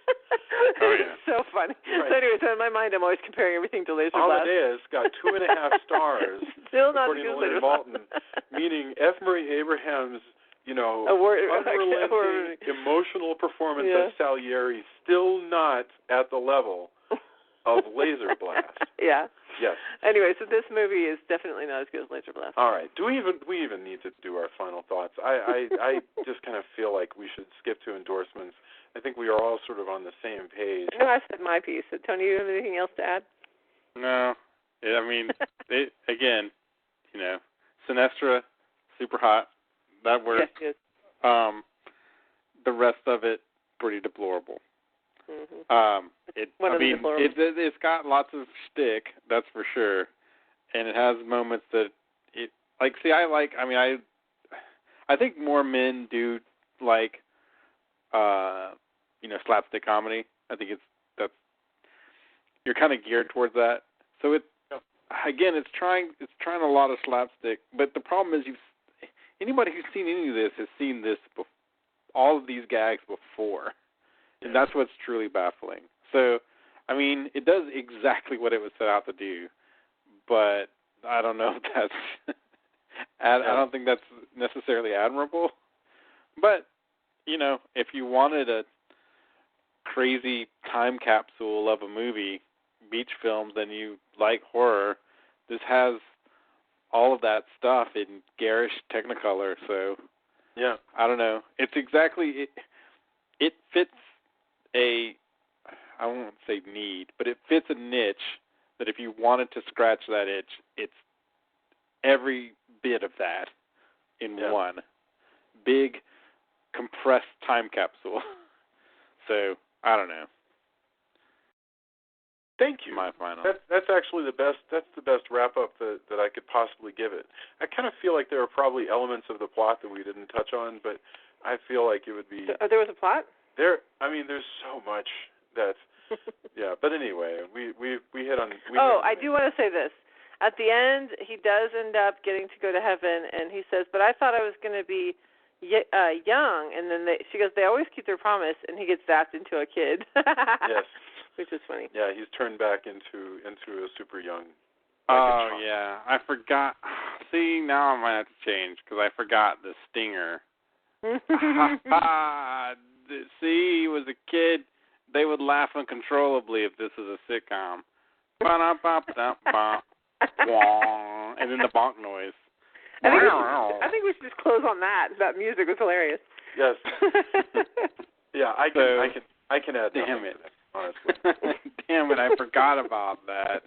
Oh, yeah. It's so funny. Right. So anyway, so in my mind, I'm always comparing everything to Laser Blast. Amadeus got 2.5 stars, Still not according as to good as Leonard Laser Maltin, Blast. meaning F. Murray Abraham's, unrelenting emotional performance of Salieri still not at the level of Laser Blast. Yeah. Yes. Anyway, so this movie is definitely not as good as Laser Blast. All right. Do we even need to do our final thoughts? I just kind of feel like we should skip to endorsements. I think we are all sort of on the same page. No, I said my piece. So, Tony, you have anything else to add? No. I mean, again, Sinestro, super hot. That works. Yes. The rest of it, pretty deplorable. Mm-hmm. It's got lots of shtick, that's for sure, and it has moments that I think more men do like, slapstick comedy. I think you're kind of geared towards that. So it's trying a lot of slapstick, but the problem is anybody who's seen any of this has seen this all of these gags before. And that's what's truly baffling. So, I mean, it does exactly what it was set out to do, but I don't know if that's I don't think that's necessarily admirable. But, if you wanted a crazy time capsule of a movie, beach films, and you like horror, this has all of that stuff in garish Technicolor. So, yeah, I don't know. It's exactly it fits I won't say need, but it fits a niche that if you wanted to scratch that itch, it's every bit of that in one big compressed time capsule. So, I don't know. Thank you. My final. That's actually the best. That's the best wrap up that I could possibly give it. I kind of feel like there are probably elements of the plot that we didn't touch on, but I feel like it would be. There was a plot? There's so much that. Yeah, but anyway, we hit on. I do want to say this. At the end, he does end up getting to go to heaven, and he says, "But I thought I was going to be young." And then she goes, "They always keep their promise," and he gets zapped into a kid. Yes, which is funny. Yeah, he's turned back into a super young. Yeah, I forgot. See, now I might have to change because I forgot the stinger. See, he was a kid. They would laugh uncontrollably if this was a sitcom. And then the bonk noise. I think we should just close on that. That music was hilarious. Yes. Yeah, I can add. Damn it. Honestly. Damn it! I forgot about that.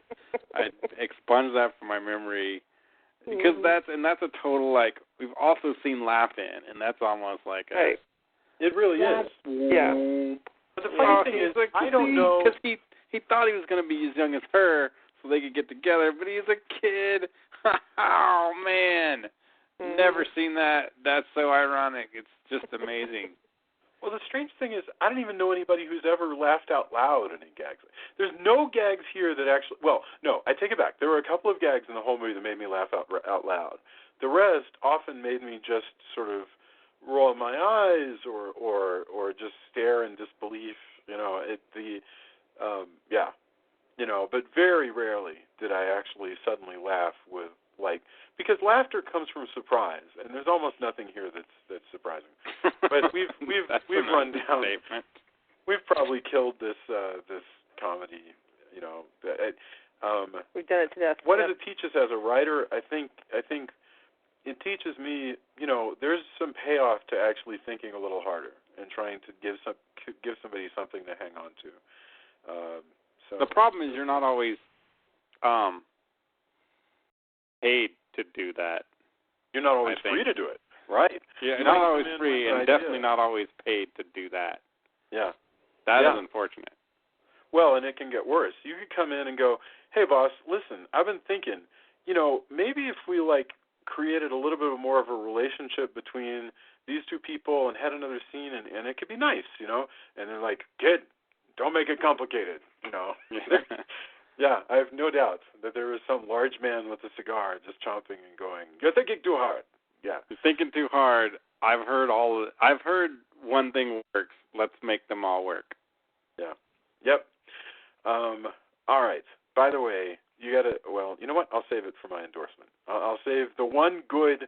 I expunged that from my memory because that's a total we've also seen Laugh In, and that's almost like a. Right. It really is. Yeah. But the funny thing is, I don't know because he thought he was going to be as young as her, so they could get together, but he's a kid. Oh man, never seen that. That's so ironic. It's just amazing. Well, the strange thing is, I don't even know anybody who's ever laughed out loud in any gags. There's no gags here that actually. Well, no, I take it back. There were a couple of gags in the whole movie that made me laugh out loud. The rest often made me just sort of roll my eyes or just stare in disbelief. But very rarely did I actually suddenly laugh with because laughter comes from surprise, and there's almost nothing here that's surprising. But we've run down. Statement. We've probably killed this comedy. We've done it to death. What does it teach us as a writer? I think it teaches me. There's some payoff to actually thinking a little harder and trying to give somebody something to hang on to. So the problem is you're not always paid to do that. You're not always free to do it, right? Yeah, not always free, and definitely not always paid to do that. Yeah. That is unfortunate. Well, and it can get worse. You could come in and go, hey, boss, listen, I've been thinking, maybe if we, created a little bit more of a relationship between these two people and had another scene, and it could be nice, And they're like, kid, don't make it complicated, Yeah, I have no doubt that there was some large man with a cigar just chomping and going, you're thinking too hard. Yeah. You're thinking too hard. I've heard one thing works. Let's make them all work. Yeah. Yep. All right. By the way, you know what? I'll save it for my endorsement. I'll save the one good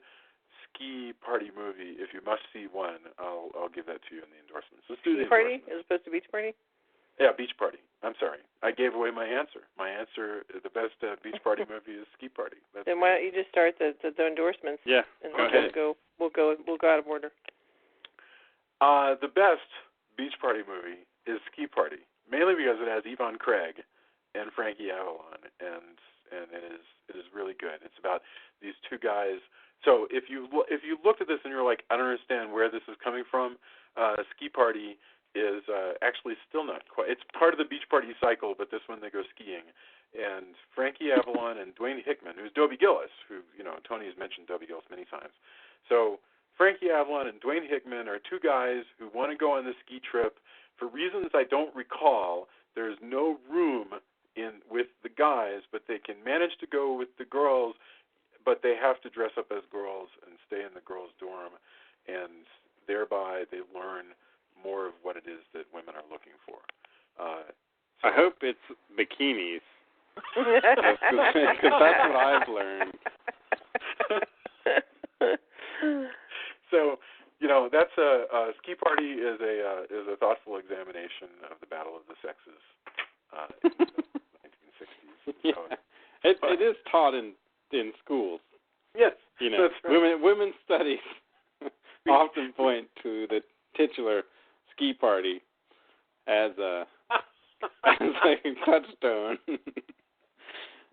ski party movie. If you must see one, I'll give that to you in the endorsements. Let's do the party as opposed to beach party? Yeah, Beach Party. I'm sorry. I gave away my answer. My answer, the best beach party movie is Ski Party. Then why don't you just start the endorsements? Yeah. And go ahead. We'll go out of order. The best beach party movie is Ski Party, mainly because it has Yvonne Craig and Frankie Avalon, and it is really good. It's about these two guys. So if you looked at this and you're like, I don't understand where this is coming from, Ski Party is actually still not quite. It's part of the beach party cycle, but this one they go skiing. And Frankie Avalon and Dwayne Hickman, who's Dobie Gillis, who, Tony has mentioned Dobie Gillis many times. So Frankie Avalon and Dwayne Hickman are two guys who want to go on this ski trip. For reasons I don't recall, there's no room with the guys, but they can manage to go with the girls, but they have to dress up as girls and stay in the girls' dorm, and thereby they learn more of what it is that women are looking for. I hope it's bikinis. Because that's what I've learned. So, that's Ski Party is a thoughtful examination of the battle of the sexes in the 1960s. Yeah. So it is taught in schools. Yes, that's right. Women's studies often point to the titular Ski Party as a touchstone.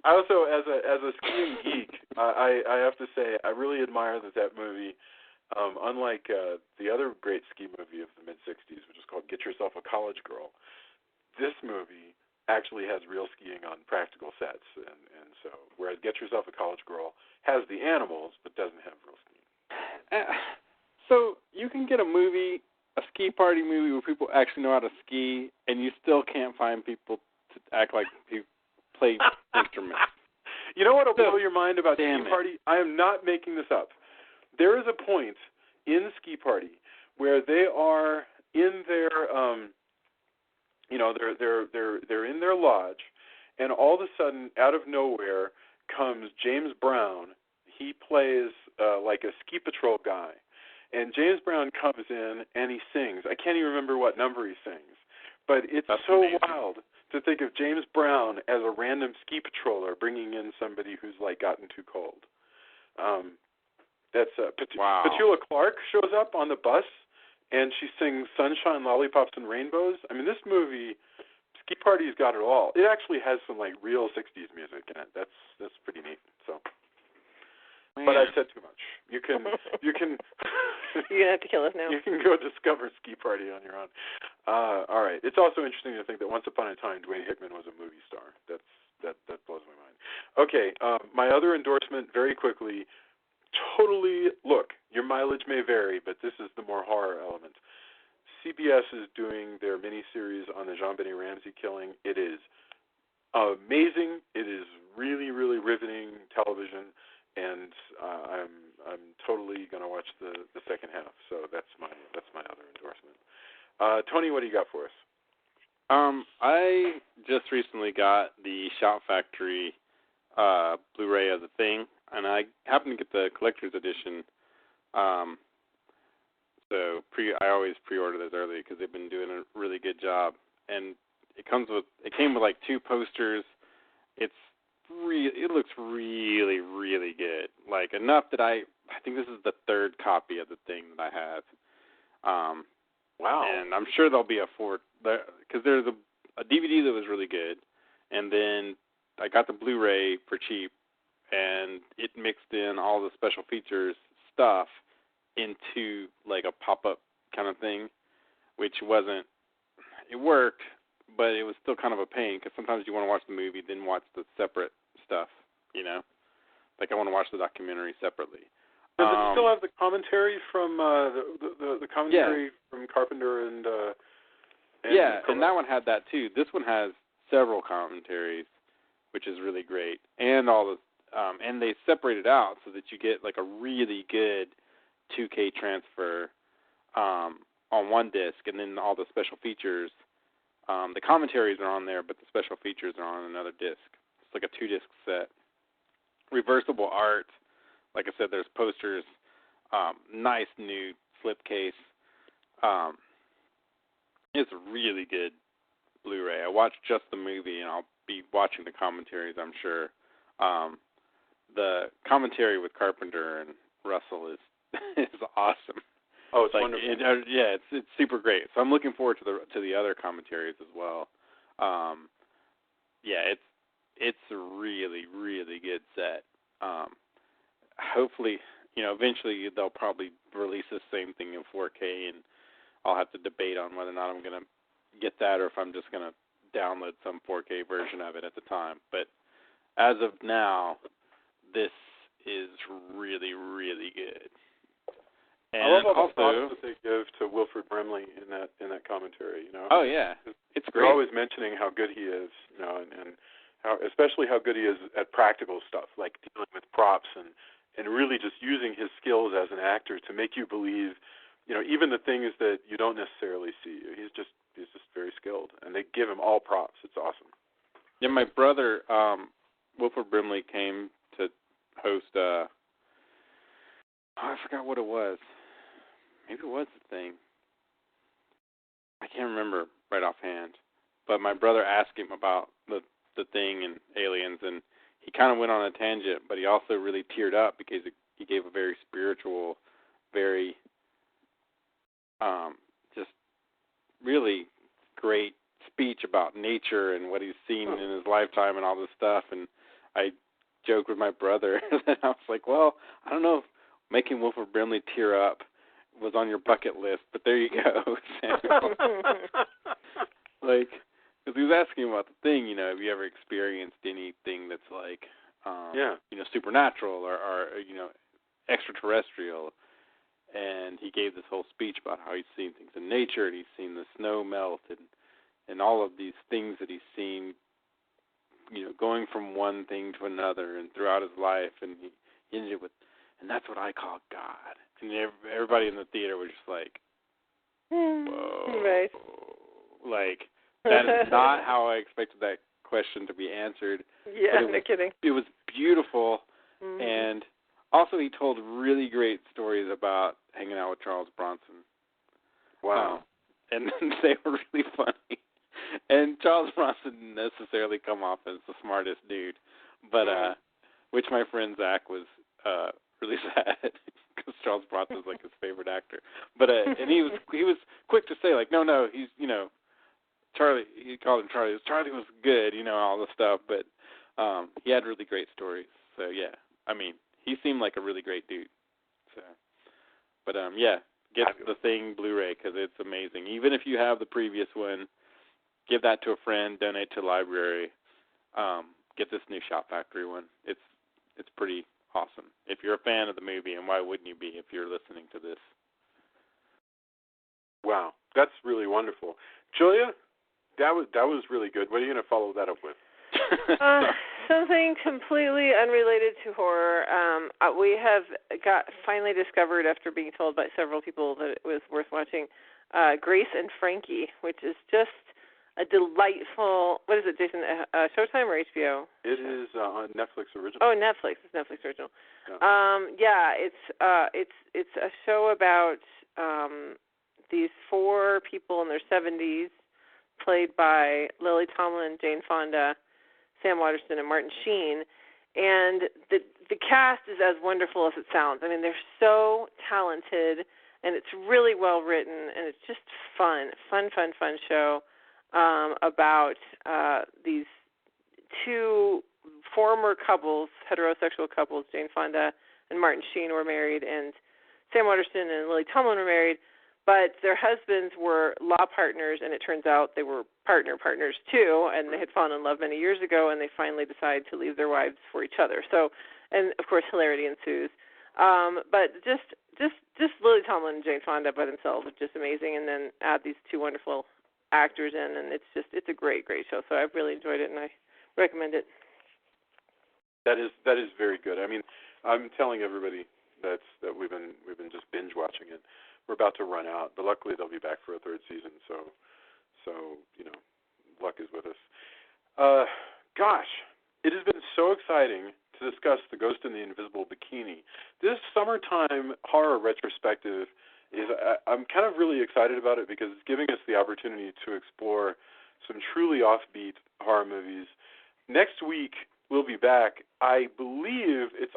I also, as a skiing geek, I have to say I really admire that movie. Unlike the other great ski movie of the mid-'60s, which is called Get Yourself a College Girl, this movie actually has real skiing on practical sets, and so whereas Get Yourself a College Girl has the animals but doesn't have real skiing. So you can get a ski party movie where people actually know how to ski, and you still can't find people to act like they play instruments. You know what will blow your mind about Ski Party? I am not making this up. There is a point in Ski Party where they are in their, they're in their lodge, and all of a sudden, out of nowhere, comes James Brown. He plays like a ski patrol guy. And James Brown comes in and he sings. I can't even remember what number he sings, but it's so amazing. Wild to think of James Brown as a random ski patroller bringing in somebody who's gotten too cold. Wow. Petula Clark shows up on the bus and she sings "Sunshine, Lollipops, and Rainbows." I mean, this movie, Ski Party's got it all. It actually has some real '60s music in it. That's pretty neat. So. But I've said too much. You can. You're gonna have to kill us now. You can go discover Ski Party on your own. All right. It's also interesting to think that once upon a time, Dwayne Hickman was a movie star. That blows my mind. Okay. My other endorsement, very quickly. Totally. Look, your mileage may vary, but this is the more horror element. CBS is doing their miniseries on the JonBenét Ramsey killing. It is amazing. It is really, really riveting television, and I'm totally going to watch the second half. So that's my other endorsement. Tony, what do you got for us? I just recently got the Shout Factory Blu-ray of The Thing, and I happened to get the collector's edition. So I always pre-order those early because they've been doing a really good job. And it came with like 2 posters. It looks really, really good. Like enough that I think this is the 3rd copy of The Thing that I have. Wow. And I'm sure there'll be a 4th, because there's a DVD that was really good, and then I got the Blu-ray for cheap, and it mixed in all the special features stuff into like a pop-up kind of thing, which it worked, but it was still kind of a pain, because sometimes you want to watch the movie, then watch the separate stuff, you know? Like I want to watch the documentary separately. Does it still have the commentary from the commentary from Carpenter and and that one had that too. This one has several commentaries, which is really great, and all the and they separate it out so that you get like a really good 2K transfer on one disc, and then all the special features. The commentaries are on there, but the special features are on another disc. It's like a 2-disc set. Reversible art. Like I said, there's posters, nice new slipcase. It's a really good Blu-ray. I watched just the movie, and I'll be watching the commentaries, I'm sure. The commentary with Carpenter and Russell is awesome. Oh, it's like, wonderful. It's super great. So I'm looking forward to the other commentaries as well. It's a really, really good set. Hopefully, eventually they'll probably release the same thing in 4K, and I'll have to debate on whether or not I'm going to get that or if I'm just going to download some 4K version of it at the time. But as of now, this is really, really good. And I love all the also, thoughts that they give to Wilford Brimley in that commentary. Oh yeah, it's great. They're always mentioning how good he is, and especially how good he is at practical stuff, like dealing with props and really just using his skills as an actor to make you believe, even the things that you don't necessarily see. He's just very skilled, and they give him all props. It's awesome. Yeah, my brother, Wilford Brimley, came to host. I forgot what it was. Maybe it was The Thing. I can't remember right offhand. But my brother asked him about the Thing and aliens, and he kind of went on a tangent, but he also really teared up because he gave a very spiritual, very just really great speech about nature and what he's seen in his lifetime and all this stuff. And I joked with my brother that I was like, well, I don't know if making Wilford Brimley tear up was on your bucket list, but there you go, Samuel. Like, because he was asking about The Thing, have you ever experienced anything that's like, supernatural or extraterrestrial? And he gave this whole speech about how he's seen things in nature, and he's seen the snow melt, and all of these things that he's seen, going from one thing to another and throughout his life, and he ended it with, and that's what I call God. And everybody in the theater was just like, whoa. Right. Like, that is not how I expected that question to be answered. Yeah, no kidding. It was beautiful, and also he told really great stories about hanging out with Charles Bronson. Wow. And they were really funny. And Charles Bronson didn't necessarily come off as the smartest dude, but which my friend Zach was really sad because Charles Bronson's like his favorite actor. But and he was quick to say like, no, he's Charlie. He called him Charlie. Charlie was good, all the stuff. But he had really great stories. So yeah, I mean, he seemed like a really great dude. So, but get The Thing Blu-ray because it's amazing. Even if you have the previous one, give that to a friend. Donate to a library. Get this new Shout Factory one. It's pretty awesome. If you're a fan of the movie, and why wouldn't you be if you're listening to this? Wow, that's really wonderful. Julia, that was really good. What are you going to follow that up with? Something completely unrelated to horror. We have finally discovered, after being told by several people that it was worth watching, Grace and Frankie, which is just a delightful. What is it, Jason? Showtime or HBO? It is on Netflix original. Oh, Netflix. It's Netflix original. Yeah. It's a show about these four people in their 70s, played by Lily Tomlin, Jane Fonda, Sam Waterston, and Martin Sheen. And the cast is as wonderful as it sounds. I mean, they're so talented, and it's really well written, and it's just fun show about these two former couples, heterosexual couples. Jane Fonda and Martin Sheen were married, and Sam Waterston and Lily Tomlin were married, but their husbands were law partners, and it turns out they were partners too, and they had fallen in love many years ago, and they finally decided to leave their wives for each other. So, and of course, hilarity ensues. But just Lily Tomlin and Jane Fonda by themselves are just amazing, and then add these two wonderful actors in, and it's a great show. So I've really enjoyed it, and I recommend it. That is very good. I mean, I'm telling everybody that we've been just binge watching it. We're about to run out, but luckily they'll be back for a third season. So luck is with us. Gosh, it has been so exciting to discuss The Ghost in the Invisible Bikini. This summertime horror retrospective I'm kind of really excited about it because it's giving us the opportunity to explore some truly offbeat horror movies. Next week we'll be back. I believe it's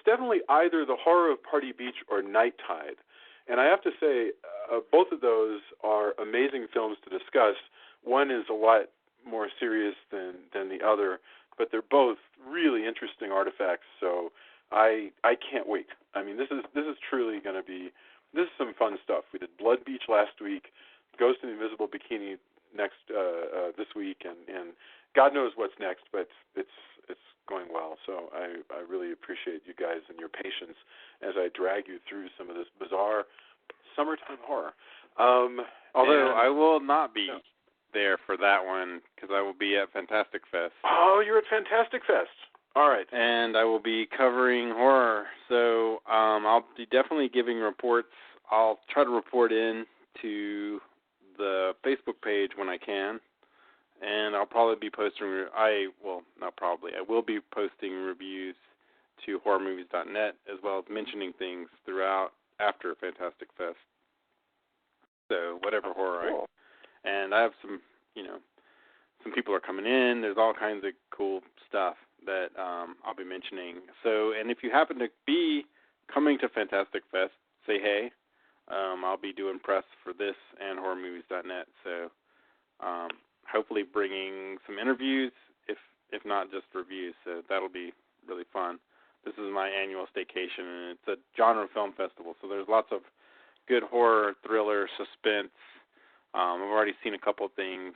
definitely either The Horror of Party Beach or Night Tide. And I have to say, both of those are amazing films to discuss. One is a lot more serious than the other, but they're both really interesting artifacts. So I can't wait. I mean, this is truly going to be some fun stuff. We did Blood Beach last week, Ghost in the Invisible Bikini next this week, and God knows what's next, but it's going well. So I really appreciate you guys and your patience as I drag you through some of this bizarre summertime horror. Although I will not be there for that one because I will be at Fantastic Fest. Oh, you're at Fantastic Fest. All right. And I will be covering horror. So I'll be definitely giving reports. I'll try to report in to the Facebook page when I can. And I'll probably be posting, I will be posting reviews to horrormovies.net as well as mentioning things throughout after Fantastic Fest. So whatever horror and I have some people are coming in. There's all kinds of cool stuff that I'll be mentioning. So, and if you happen to be coming to Fantastic Fest, say hey. I'll be doing press for this and horrormovies.net. So, hopefully bringing some interviews, if not just reviews. So that'll be really fun. This is my annual staycation, and it's a genre film festival. So there's lots of good horror, thriller, suspense. I've already seen a couple of things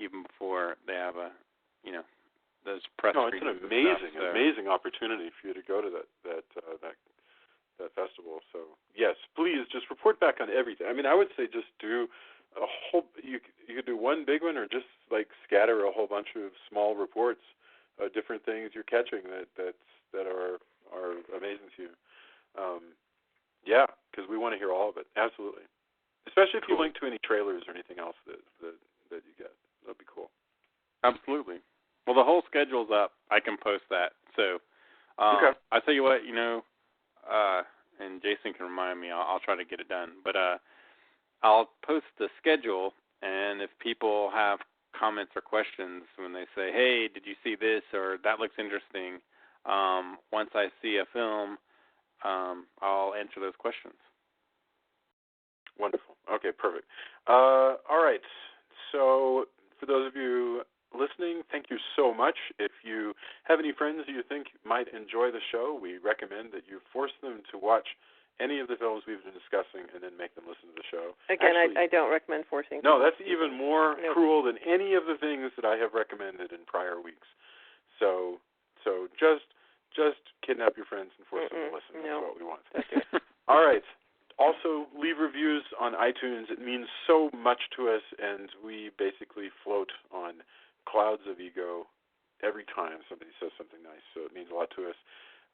even before they have those press. No, it's an amazing opportunity for you to go to that festival. So yes, please just report back on everything. I mean, I would say just do a whole. You could do one big one, or just like scatter a whole bunch of small reports of different things you're catching that are amazing to you. Yeah, because we want to hear all of it. Absolutely, especially if you link to any trailers or anything else that you get. That'd be cool. Absolutely. Well, the whole schedule's up. I can post that. So okay. I tell you what, and Jason can remind me. I'll try to get it done. But I'll post the schedule, and if people have comments or questions when they say, hey, did you see this, or that looks interesting, once I see a film, I'll answer those questions. Wonderful. Okay, perfect. All right. So for those of you listening, thank you so much. If you have any friends who you think might enjoy the show, we recommend that you force them to watch any of the films we've been discussing and then make them listen to the show. Again, I don't recommend forcing. No, that's even more cruel than any of the things that I have recommended in prior weeks. So just kidnap your friends and force them to listen. That's what we want. All right. Also, leave reviews on iTunes. It means so much to us, and we basically float on clouds of ego every time somebody says something nice, so it means a lot to us.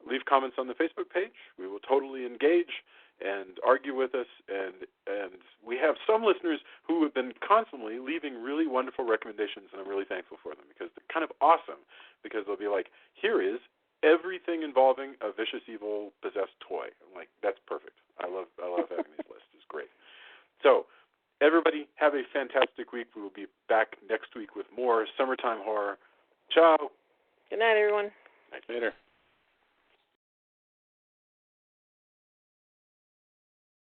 Leave comments on the Facebook page. We will totally engage and argue with us, and we have some listeners who have been constantly leaving really wonderful recommendations, and I'm really thankful for them because they're kind of awesome, because they'll be like, here is everything involving a vicious, evil, possessed toy. I'm like, that's perfect. I love having these lists. It's great. So, everybody, have a fantastic week. We will be back next week with more summertime horror. Ciao. Good night, everyone. Later.